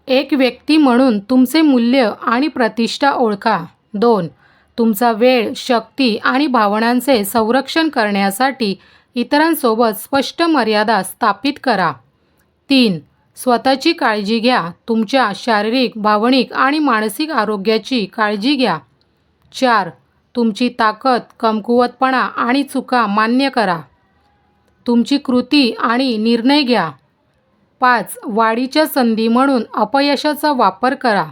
एक व्यक्ती म्हणून तुमचे मूल्य आणि प्रतिष्ठा ओळखा. 2. तुमचा वेळ, शक्ती आणि भावनांचे संरक्षण करण्यासाठी इतरांसोबत स्पष्ट मर्यादा स्थापित करा. 3. स्वतःची काळजी घ्या. तुमच्या शारीरिक, भावनिक आणि मानसिक आरोग्याची काळजी घ्या. 4. तुमची ताकद, कमकुवतपणा आणि चुका मान्य करा. तुमची कृती आणि निर्णय घ्या. 5. वाढीच्या संधी म्हणून अपयशाचा वापर करा.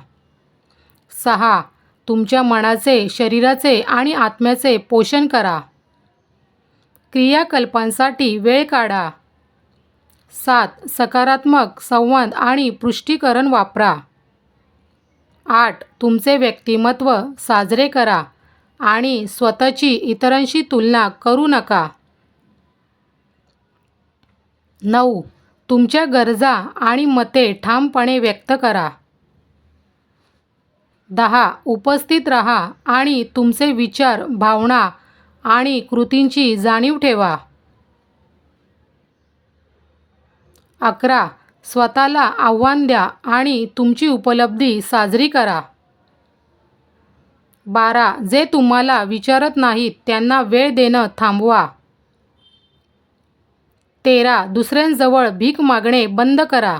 6. तुमच्या मनाचे, शरीराचे आणि आत्म्याचे पोषण करा. क्रियाकल्पांसाठी वेळ काढा. 7. सकारात्मक संवाद आणि पुष्टीकरण वापरा. 8. तुमचे व्यक्तिमत्व साजरे करा आणि स्वतःची इतरांशी तुलना करू नका. 9. तुमच्या गरजा आणि मते ठामपणे व्यक्त करा. 10. उपस्थित राहा आणि तुमचे विचार, भावना आणि कृतींची जाणीव ठेवा. 11. स्वतःला आव्हान द्या आणि तुमची उपलब्धी साजरी करा. 12. जे तुम्हाला विचारत नाहीत त्यांना वेळ देणं थांबवा. 13. दुसऱ्यांजवळ भीक मागणे बंद करा.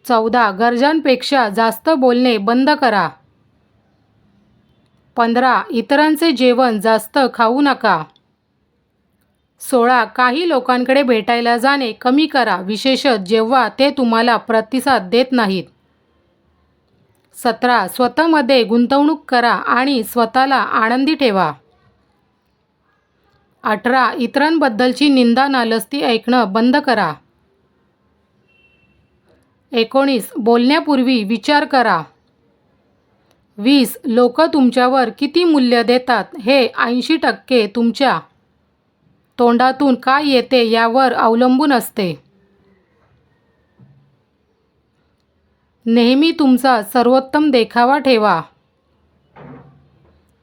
14. गरजांपेक्षा जास्त बोलणे बंद करा. 15. इतरांचे जेवण जास्त खाऊ नका. 16. काही लोकांकडे भेटायला जाणे कमी करा, विशेषतः जेव्हा ते तुम्हाला प्रतिसाद देत नाहीत. 17. स्वतःमध्ये गुंतवणूक करा आणि स्वतःला आनंदी ठेवा. 18. इतरांबद्दलची निंदा नालस्ती ऐकणं बंद करा. 19. बोलण्यापूर्वी विचार करा. 20. लोक तुमच्यावर किती मूल्य देतात हे 80% तुमच्या तोंडातून काय येते यावर अवलंबून असते. नेहमी तुमचा सर्वोत्तम देखावा ठेवा.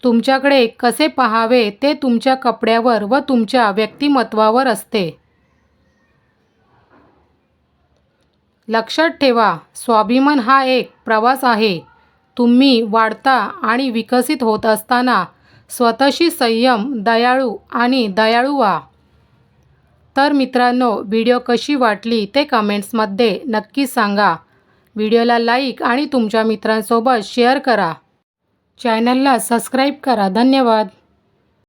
तुमच्याकडे कसे पाहावे ते तुमच्या कपड्यावर व तुमच्या व्यक्तिमत्त्वावर असते. लक्षात ठेवा, स्वाभिमान हा एक प्रवास आहे. तुम्ही वाढता आणि विकसित होत असताना स्वतःशी संयम, दयाळू आणि दयाळू व्हा. तर मित्रांनो, व्हिडिओ कशी वाटली ते कमेंट्समध्ये नक्की सांगा. व्हिडिओला लाईक आणि तुमच्या मित्रांसोबत शेअर करा. चॅनलला सबस्क्राईब करा. धन्यवाद.